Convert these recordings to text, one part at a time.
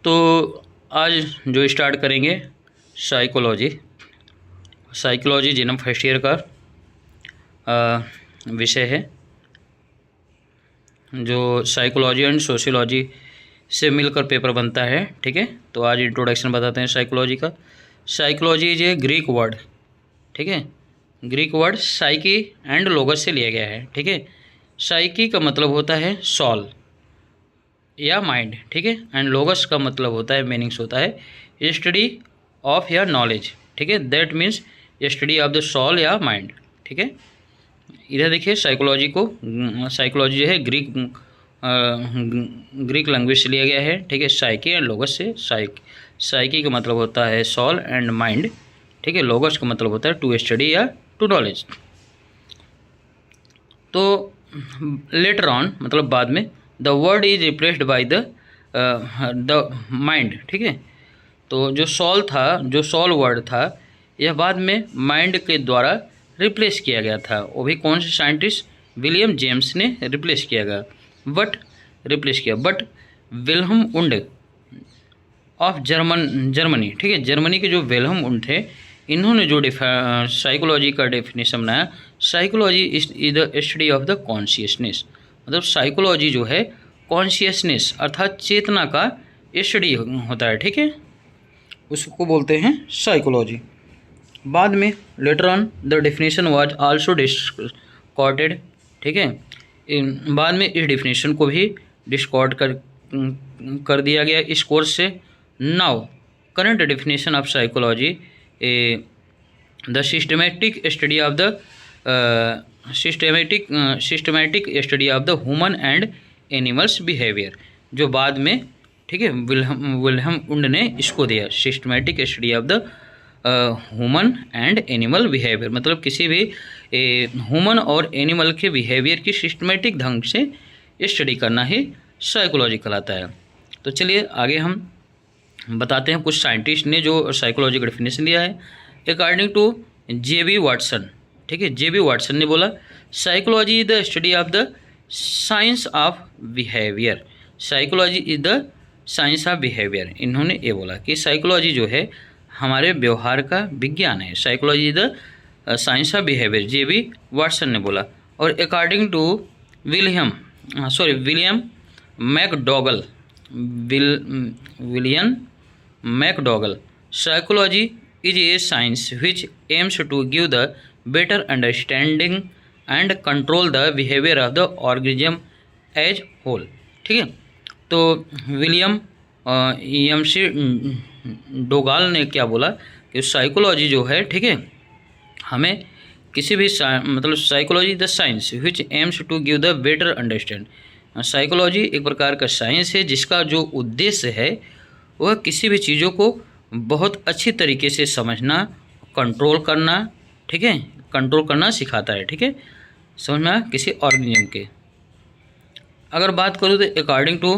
तो आज जो स्टार्ट करेंगे साइकोलॉजी जिनम फर्स्ट ईयर का विषय है, जो साइकोलॉजी एंड सोशियोलॉजी से मिलकर पेपर बनता है। ठीक है, तो आज इंट्रोडक्शन बताते हैं साइकोलॉजी का। Psychology is A Greek word, ठीक है, ग्रीक वर्ड साइकी एंड लोगस से लिया गया है। ठीक है, साइकी का मतलब होता है सॉल या माइंड, ठीक है, एंड लोगस का मतलब होता है, मीनिंग्स होता है स्टडी ऑफ या नॉलेज। ठीक है, that means study of the soul या माइंड। ठीक है, इधर देखिए साइकोलॉजी जो है ग्रीक लैंग्वेज से लिया गया है। ठीक है, साइकी एंड लोगस से। साइकी का मतलब होता है सॉल एंड माइंड। ठीक है, लोगस का मतलब होता है टू स्टडी या टू नॉलेज। तो लेटर ऑन मतलब बाद में, the word is replaced by the mind. ठीक है, तो जो सॉल वर्ड था यह बाद में माइंड के द्वारा रिप्लेस किया गया था। वो भी कौन से साइंटिस्ट? विलियम जेम्स ने रिप्लेस किया। बट विल्हम उंड ऑफ जर्मनी, ठीक है, जर्मनी के जो विल्हम उंड थे, इन्होंने जो साइकोलॉजी का डेफिनेशन बनाया, psychology is the study of the consciousness. मतलब साइकोलॉजी जो है कॉन्शियसनेस अर्थात चेतना का स्टडी होता है। ठीक है, उसको बोलते हैं साइकोलॉजी। बाद में later on the definition was also discarded. ठीक है, बाद में इस डेफिनेशन को भी डिस्कॉर्ड कर दिया गया इस कोर्स से। Now current definition of psychology the systematic study of the systematic study of the human and animals behaviour, जो बाद में, ठीक है, विल्हम उंड ने इसको दिया, systematic study of the human and animal behaviour. मतलब किसी भी ह्यूमन और एनिमल के बिहेवियर की सिस्टमेटिक ढंग से स्टडी करना ही साइकोलॉजी कहलाता है। तो चलिए आगे हम बताते हैं कुछ साइंटिस्ट ने जो साइकोलॉजी का डेफिनेशन दिया है। According to JB. वाटसन, ठीक है, जे.बी. वाटसन ने बोला psychology is the study of the science of behaviour. Psychology is the science of behaviour. इन्होंने ये बोला कि साइकोलॉजी जो है हमारे व्यवहार का विज्ञान है। Psychology is the science of behaviour, J B. Watson ने बोला। और according to William McDougall, psychology is a science which aims to give the better understanding and control the behaviour of the organism as whole. ठीक है, तो William सी डोगाल ने क्या बोला कि साइकोलॉजी जो है, ठीक है, हमें किसी भी मतलब psychology the science which aims to give the better understand. Psychology एक प्रकार का साइंस है जिसका जो उद्देश्य है वह किसी भी चीज़ों को बहुत अच्छी तरीके से समझना, कंट्रोल करना, ठीक है, कंट्रोल करना सिखाता है। ठीक है, समझना किसी ऑर्गेनिज्म के। अगर बात करूँ तो according to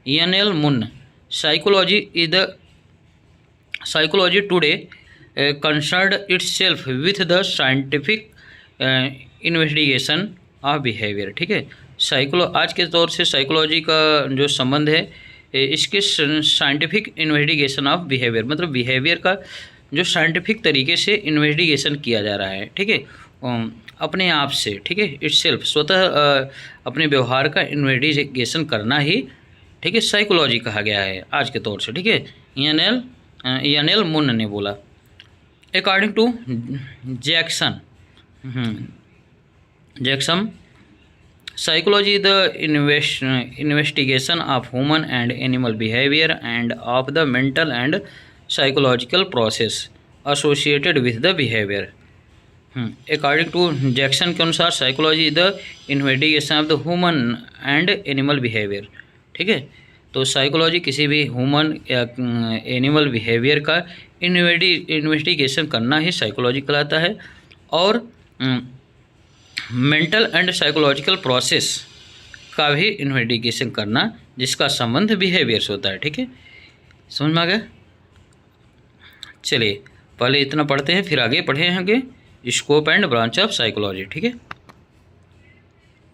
E.N.L. Munn, psychology today concerned itself with the scientific investigation of behaviour. ठीक है, आज के तौर से साइकोलॉजी का जो संबंध है इसके साइंटिफिक इन्वेस्टिगेशन ऑफ बिहेवियर, मतलब बिहेवियर का जो साइंटिफिक तरीके से इन्वेस्टिगेशन किया जा रहा है। ठीक है, अपने आप से, ठीक है, इटसेल्फ स्वतः अपने व्यवहार का इन्वेस्टिगेशन करना ही, ठीक है, साइकोलॉजी कहा गया है आज के तौर से। ठीक है, E.N.L. मुन ने बोला। According to Jackson, psychology is the investigation of human and animal behaviour and of the mental and psychological process associated with the behaviour. According to Jackson के अनुसार psychology is the investigation of the human and animal behaviour. ठीक है, तो psychology किसी भी human या animal behaviour का investigation करना ही साइकोलॉजी कहलाता है, और मेंटल एंड साइकोलॉजिकल प्रोसेस का भी इन्वेस्टिगेशन करना जिसका संबंध बिहेवियर से होता है। ठीक है, समझ में आ गया? चलिए पहले इतना पढ़ते हैं, फिर आगे पढ़े होंगे scope and branch of psychology. ठीक है।